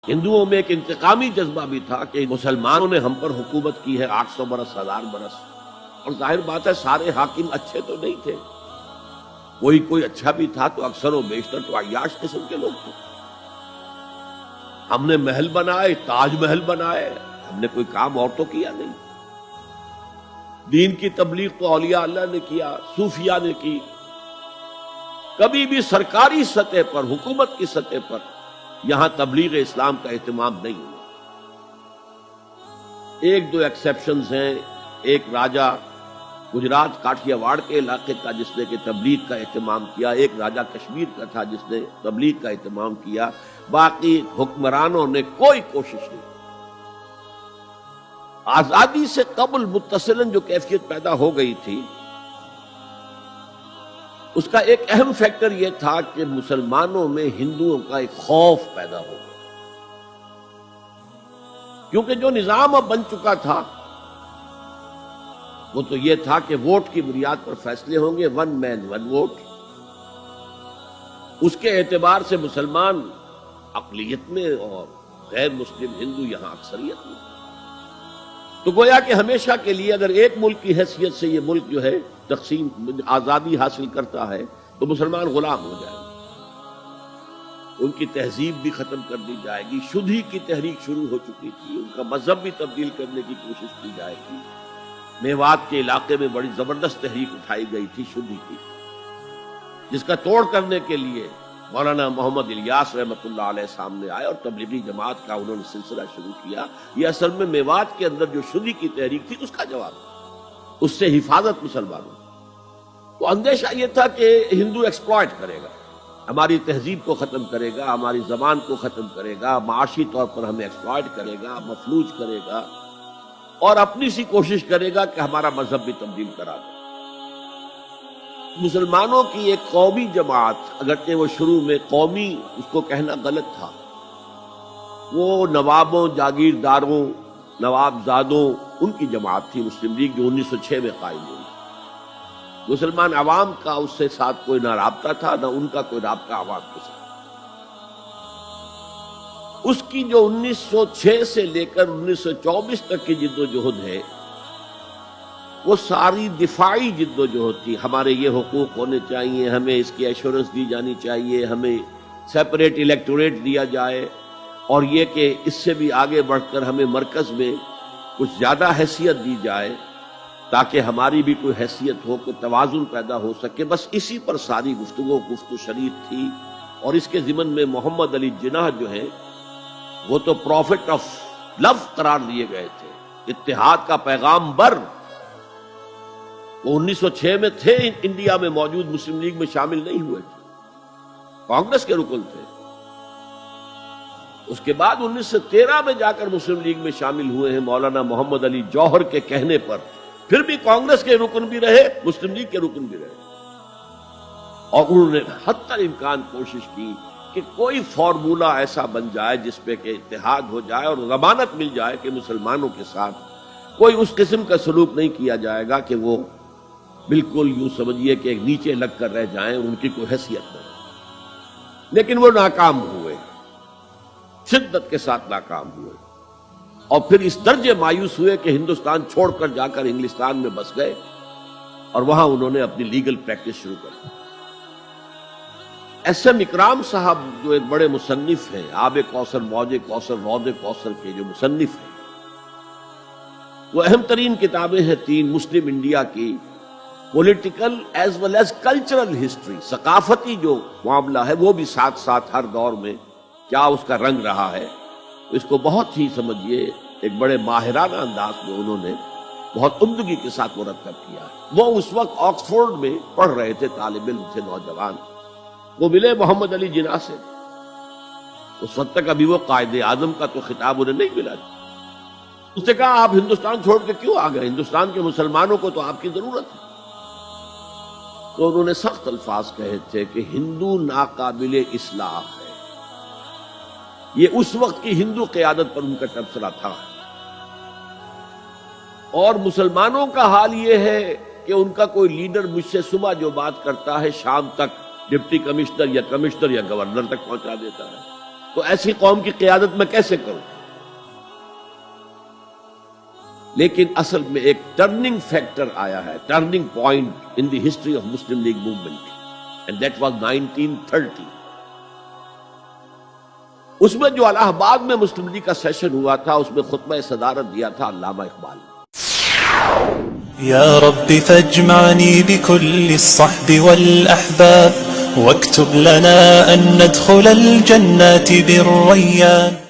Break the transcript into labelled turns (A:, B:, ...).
A: ہندوؤں میں ایک انتقامی جذبہ بھی تھا کہ مسلمانوں نے ہم پر حکومت کی ہے 800 برس 1000 برس، اور ظاہر بات ہے سارے حاکم اچھے تو نہیں تھے، کوئی اچھا بھی تھا تو اکثر و بیشتر تو عیاش قسم کے لوگ تھے۔ ہم نے محل بنائے، تاج محل بنائے، ہم نے کوئی کام اور تو کیا نہیں۔ دین کی تبلیغ تو اولیاء اللہ نے کیا، صوفیاء نے کی، کبھی بھی سرکاری سطح پر، حکومت کی سطح پر یہاں تبلیغ اسلام کا اہتمام نہیں ہوا۔ ایک دو ایکسیپشنز ہیں، ایک راجہ گجرات کاٹھیا واڑ کے علاقے کا جس نے کہ تبلیغ کا اہتمام کیا، ایک راجہ کشمیر کا تھا جس نے تبلیغ کا اہتمام کیا، باقی حکمرانوں نے کوئی کوشش نہیں۔ آزادی سے قبل متصلاً جو کیفیت پیدا ہو گئی تھی، اس کا ایک اہم فیکٹر یہ تھا کہ مسلمانوں میں ہندوؤں کا ایک خوف پیدا ہو گیا، کیونکہ جو نظام اب بن چکا تھا وہ تو یہ تھا کہ ووٹ کی بنیاد پر فیصلے ہوں گے، ون مین ون ووٹ۔ اس کے اعتبار سے مسلمان اقلیت میں اور غیر مسلم ہندو یہاں اکثریت میں، تو گویا کہ ہمیشہ کے لیے اگر ایک ملک کی حیثیت سے یہ ملک جو ہے تقسیم آزادی حاصل کرتا ہے تو مسلمان غلام ہو جائیں گے، ان کی تہذیب بھی ختم کر دی جائے گی۔ شدھی کی تحریک شروع ہو چکی تھی، ان کا مذہب بھی تبدیل کرنے کی کوشش کی جائے گی۔ میوات کے علاقے میں بڑی زبردست تحریک اٹھائی گئی تھی شدھی کی، جس کا توڑ کرنے کے لیے مولانا محمد الیاس رحمۃ اللہ علیہ سامنے آئے اور تبلیغی جماعت کا انہوں نے سلسلہ شروع کیا۔ یہ اصل میں میوات کے اندر جو شدھی کی تحریک تھی اس کا جواب، اس سے حفاظت مسلمانوں۔ تو اندیشہ یہ تھا کہ ہندو ایکسپلائٹ کرے گا، ہماری تہذیب کو ختم کرے گا، ہماری زبان کو ختم کرے گا، معاشی طور پر ہمیں ایکسپلائٹ کرے گا، مفلوج کرے گا، اور اپنی سی کوشش کرے گا کہ ہمارا مذہب بھی تبدیل کرا دے۔ مسلمانوں کی ایک قومی جماعت، اگرچہ وہ شروع میں قومی اس کو کہنا غلط تھا، وہ نوابوں، جاگیرداروں، نوابزادوں ان کی جماعت تھی مسلم لیگ، جو 1906 میں قائم ہوئی۔ مسلمان عوام کا اس سے ساتھ کوئی نہ رابطہ تھا، نہ ان کا کوئی رابطہ عوام کے ساتھ۔ اس کی جو 1906 سے لے کر 1924 تک کی جد و جہد ہے، وہ ساری دفاعی جد و جہد تھی۔ ہمارے یہ حقوق ہونے چاہیے، ہمیں اس کی ایشورنس دی جانی چاہیے، ہمیں سیپریٹ الیکٹوریٹ دیا جائے، اور یہ کہ اس سے بھی آگے بڑھ کر ہمیں مرکز میں کچھ زیادہ حیثیت دی جائے تاکہ ہماری بھی کوئی حیثیت ہو، کوئی توازن پیدا ہو سکے۔ بس اسی پر ساری گفت و شنید تھی۔ اور اس کے ضمن میں محمد علی جناح جو ہیں وہ تو پروفٹ آف لو قرار دیے گئے تھے، اتحاد کا پیغام بر۔ وہ 1906 میں تھے انڈیا میں موجود، مسلم لیگ میں شامل نہیں ہوئے تھے، کانگریس کے رکن تھے۔ اس کے بعد 1913 میں جا کر مسلم لیگ میں شامل ہوئے ہیں مولانا محمد علی جوہر کے کہنے پر، پھر بھی کانگریس کے رکن بھی رہے، مسلم لیگ کے رکن بھی رہے، اور انہوں نے حتی الامکان کوشش کی کہ کوئی فارمولہ ایسا بن جائے جس پہ کہ اتحاد ہو جائے اور ضمانت مل جائے کہ مسلمانوں کے ساتھ کوئی اس قسم کا سلوک نہیں کیا جائے گا کہ وہ بالکل یوں سمجھیے کہ نیچے لگ کر رہ جائیں، ان کی کوئی حیثیت نہ ہو۔ لیکن وہ ناکام ہوئے، شدت کے ساتھ ناکام ہوئے، اور پھر اس درجے مایوس ہوئے کہ ہندوستان چھوڑ کر جا کر انگلستان میں بس گئے، اور وہاں انہوں نے اپنی لیگل پریکٹس شروع کر دی۔ ایس ایم اکرام صاحب جو ایک بڑے مصنف ہیں، آب کوثر، موج کوثر، رود کوثر کے جو مصنف ہیں، وہ اہم ترین کتابیں ہیں 3 مسلم انڈیا کی، political as well as cultural history, ثقافتی جو معاملہ ہے وہ بھی ساتھ ساتھ ہر دور میں کیا اس کا رنگ رہا ہے، اس کو بہت ہی سمجھیے ایک بڑے ماہرانہ انداز میں انہوں نے بہت عمدگی کے ساتھ مرتب کیا۔ وہ اس وقت آکسفورڈ میں پڑھ رہے تھے، طالب علم تھے، نوجوان، وہ ملے محمد علی جناح سے۔ اس وقت تک ابھی وہ قائد اعظم کا تو خطاب انہیں نہیں ملا۔ اس نے کہا آپ ہندوستان چھوڑ کے کیوں آ گئے؟ ہندوستان کے مسلمانوں کو تو آپ کی ضرورت ہے۔ تو انہوں نے سخت الفاظ کہے تھے کہ ہندو ناقابل اصلاح ہے۔ یہ اس وقت کی ہندو قیادت پر ان کا تبصرہ تھا، اور مسلمانوں کا حال یہ ہے کہ ان کا کوئی لیڈر مجھ سے صبح جو بات کرتا ہے شام تک ڈپٹی کمشنر یا کمشنر یا گورنر تک پہنچا دیتا ہے۔ تو ایسی قوم کی قیادت میں کیسے کروں؟ لیکن اصل میں ایک ٹرننگ فیکٹر آیا ہے، turning point in the history of Muslim league movement, and that was 1930۔ اس میں جو الہ آباد میں مسلم لیگ کا سیشن ہوا تھا، اس میں خطبہ صدارت دیا تھا علامہ اقبال نے۔
B: يا رب فاجمعني بكل الصحب والأحباب واكتب لنا أن ندخل الجنات بالريان